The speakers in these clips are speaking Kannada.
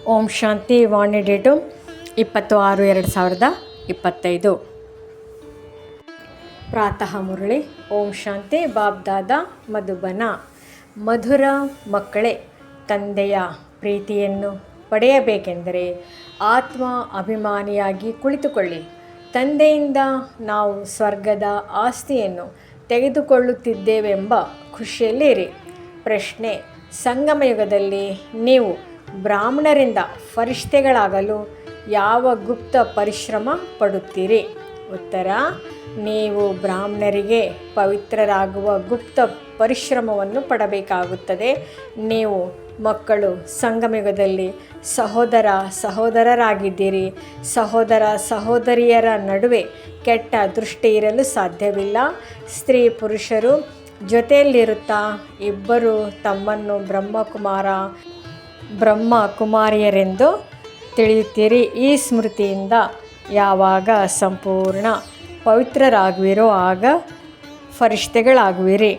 ಓಂ ಶಾಂತಿ. ವಾಣಿ ಡೇಟು 26/2/2025. ಪ್ರಾತಃ ಮುರಳಿ. ಓಂ ಶಾಂತಿ. ಬಾಬ್ದಾದ ಮಧುಬನ. ಮಧುರ ಮಕ್ಕಳೇ, ತಂದೆಯ ಪ್ರೀತಿಯನ್ನು ಪಡೆಯಬೇಕೆಂದರೆ ಆತ್ಮ ಅಭಿಮಾನಿಯಾಗಿ ಕುಳಿತುಕೊಳ್ಳಿ. ತಂದೆಯಿಂದ ನಾವು ಸ್ವರ್ಗದ ಆಸ್ತಿಯನ್ನು ತೆಗೆದುಕೊಳ್ಳುತ್ತಿದ್ದೇವೆಂಬ ಖುಷಿಯಲ್ಲಿರಿ. ಪ್ರಶ್ನೆ: ಸಂಗಮಯುಗದಲ್ಲಿ ನೀವು ಬ್ರಾಹ್ಮಣರಿಂದ ಫರಿಷ್ಠೆಗಳಾಗಲು ಯಾವ ಗುಪ್ತ ಪರಿಶ್ರಮ ಪಡುತ್ತೀರಿ? ಉತ್ತರ: ನೀವು ಬ್ರಾಹ್ಮಣರಿಗೆ ಪವಿತ್ರರಾಗುವ ಗುಪ್ತ ಪರಿಶ್ರಮವನ್ನು ಪಡಬೇಕಾಗುತ್ತದೆ. ನೀವು ಮಕ್ಕಳು ಸಂಗಮಯುಗದಲ್ಲಿ ಸಹೋದರ ಸಹೋದರರಾಗಿದ್ದೀರಿ. ಸಹೋದರ ಸಹೋದರಿಯರ ನಡುವೆ ಕೆಟ್ಟ ದೃಷ್ಟಿ ಇರಲು ಸಾಧ್ಯವಿಲ್ಲ. ಸ್ತ್ರೀ ಪುರುಷರು ಜೊತೆಯಲ್ಲಿರುತ್ತಾ ಇಬ್ಬರು ತಮ್ಮನ್ನು ಬ್ರಹ್ಮಕುಮಾರಿಯರೆಂದು ತಿಳಿಯುತ್ತೀರಿ. ಈ ಸ್ಮೃತಿಯಿಂದ ಯಾವಾಗ ಸಂಪೂರ್ಣ ಪವಿತ್ರರಾಗುವಿರೋ ಆಗ ಫರಿಷ್ಠೆಗಳಾಗುವಿರಿ.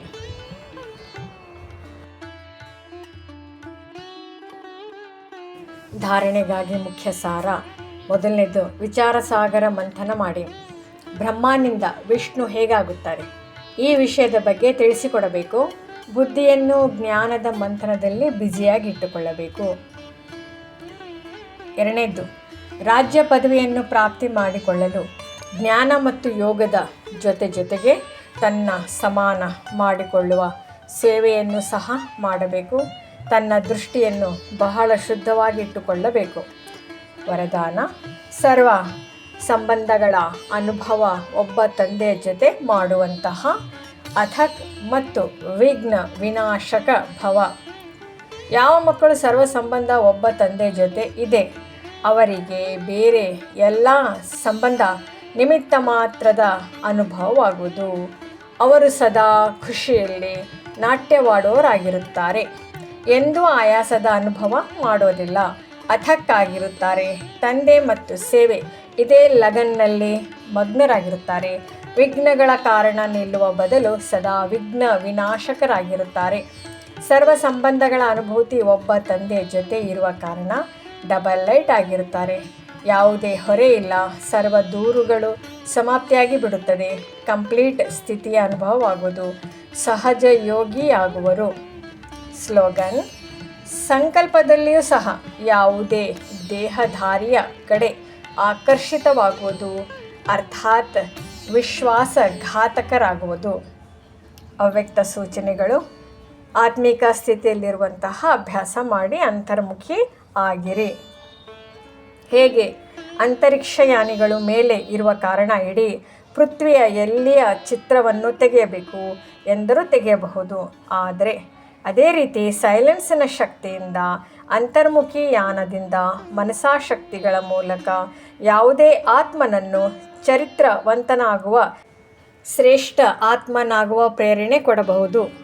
ಧಾರಣೆಗಾಗಿ ಮುಖ್ಯ ಸಾರ. ಮೊದಲನೇದು, ವಿಚಾರ ಸಾಗರ ಮಂಥನ ಮಾಡಿ. ಬ್ರಹ್ಮನಿಂದ ವಿಷ್ಣು ಹೇಗಾಗುತ್ತಾರೆ, ಈ ವಿಷಯದ ಬಗ್ಗೆ ತಿಳಿಸಿಕೊಡಬೇಕು. ಬುದ್ಧಿಯನ್ನು ಜ್ಞಾನದ ಮಂಥನದಲ್ಲಿ ಬ್ಯುಸಿಯಾಗಿ ಇಟ್ಟುಕೊಳ್ಳಬೇಕು. ಎರಡನೇದು, ರಾಜ್ಯ ಪದವಿಯನ್ನು ಪ್ರಾಪ್ತಿ ಮಾಡಿಕೊಳ್ಳಲು ಜ್ಞಾನ ಮತ್ತು ಯೋಗದ ಜೊತೆಗೆ ತನ್ನ ಸಮಾನ ಮಾಡಿಕೊಳ್ಳುವ ಸೇವೆಯನ್ನು ಸಹ ಮಾಡಬೇಕು. ತನ್ನ ದೃಷ್ಟಿಯನ್ನು ಬಹಳ ಶುದ್ಧವಾಗಿಟ್ಟುಕೊಳ್ಳಬೇಕು. ವರದಾನ: ಸರ್ವ ಸಂಬಂಧಗಳ ಅನುಭವ ಒಬ್ಬ ತಂದೆಯ ಜೊತೆ ಮಾಡುವಂತಹ ಅಥಕ್ ಮತ್ತು ವಿಘ್ನ ವಿನಾಶಕ ಭವ. ಯಾವ ಮಕ್ಕಳು ಸರ್ವ ಸಂಬಂಧ ಒಬ್ಬ ತಂದೆಯ ಜೊತೆ ಇದೆ, ಅವರಿಗೆ ಬೇರೆ ಎಲ್ಲ ಸಂಬಂಧ ನಿಮಿತ್ತ ಮಾತ್ರದ ಅನುಭವವಾಗುವುದು. ಅವರು ಸದಾ ಖುಷಿಯಲ್ಲಿ ನಾಟ್ಯವಾಡುವವರಾಗಿರುತ್ತಾರೆ. ಎಂದೂ ಆಯಾಸದ ಅನುಭವ ಮಾಡೋದಿಲ್ಲ. ಅಥಕ್ ಆಗಿರುತ್ತಾರೆ. ತಂದೆ ಮತ್ತು ಸೇವೆ ಇದೇ ಲಗನ್ನಲ್ಲಿ ಮಗ್ನರಾಗಿರುತ್ತಾರೆ. ವಿಘ್ನಗಳ ಕಾರಣ ನಿಲ್ಲುವ ಬದಲು ಸದಾ ವಿಘ್ನ ವಿನಾಶಕರಾಗಿರುತ್ತಾರೆ. ಸರ್ವ ಸಂಬಂಧಗಳ ಅನುಭೂತಿ ಒಬ್ಬ ತಂದೆಯ ಜೊತೆ ಇರುವ ಕಾರಣ ಡಬಲ್ ಲೈಟ್ ಆಗಿರುತ್ತಾರೆ. ಯಾವುದೇ ಹೊರೆ ಇಲ್ಲ. ಸರ್ವ ದೂರುಗಳು ಸಮಾಪ್ತಿಯಾಗಿ ಬಿಡುತ್ತದೆ. ಕಂಪ್ಲೀಟ್ ಸ್ಥಿತಿಯ ಅನುಭವವಾಗುವುದು. ಸಹಜ ಯೋಗಿಯಾಗುವರು. ಸ್ಲೋಗನ್: ಸಂಕಲ್ಪದಲ್ಲಿಯೂ ಸಹ ಯಾವುದೇ ದೇಹಧಾರಿಯ ಕಡೆ ಆಕರ್ಷಿತವಾಗುವುದು, ಅರ್ಥಾತ್ ವಿಶ್ವಾಸಘಾತಕರಾಗುವುದು. ಅವ್ಯಕ್ತ ಸೂಚನೆಗಳು: ಆತ್ಮಿಕ ಸ್ಥಿತಿಯಲ್ಲಿರುವಂತಹ ಅಭ್ಯಾಸ ಮಾಡಿ ಅಂತರ್ಮುಖಿ ಆಗಿರಿ. ಹೇಗೆ? ಅಂತರಿಕ್ಷಯಾನಿಗಳು ಮೇಲೆ ಇರುವ ಕಾರಣ ಇಡೀ ಪೃಥ್ವಿಯ ಎಲ್ಲಿಯ ಚಿತ್ರವನ್ನು ತೆಗೆಯಬೇಕು ಎಂದರೂ ತೆಗೆಯಬಹುದು. ಆದರೆ ಅದೇ ರೀತಿ ಸೈಲೆನ್ಸಿನ ಶಕ್ತಿಯಿಂದ ಅಂತರ್ಮುಖಿ ಯಾನದಿಂದ ಮನಸಾಶಕ್ತಿಗಳ ಮೂಲಕ ಯಾವುದೇ ಆತ್ಮನನ್ನು ಚರಿತ್ರವಂತನಾಗುವ ಶ್ರೇಷ್ಠ ಆತ್ಮನಾಗುವ ಪ್ರೇರಣೆ ಕೊಡಬಹುದು.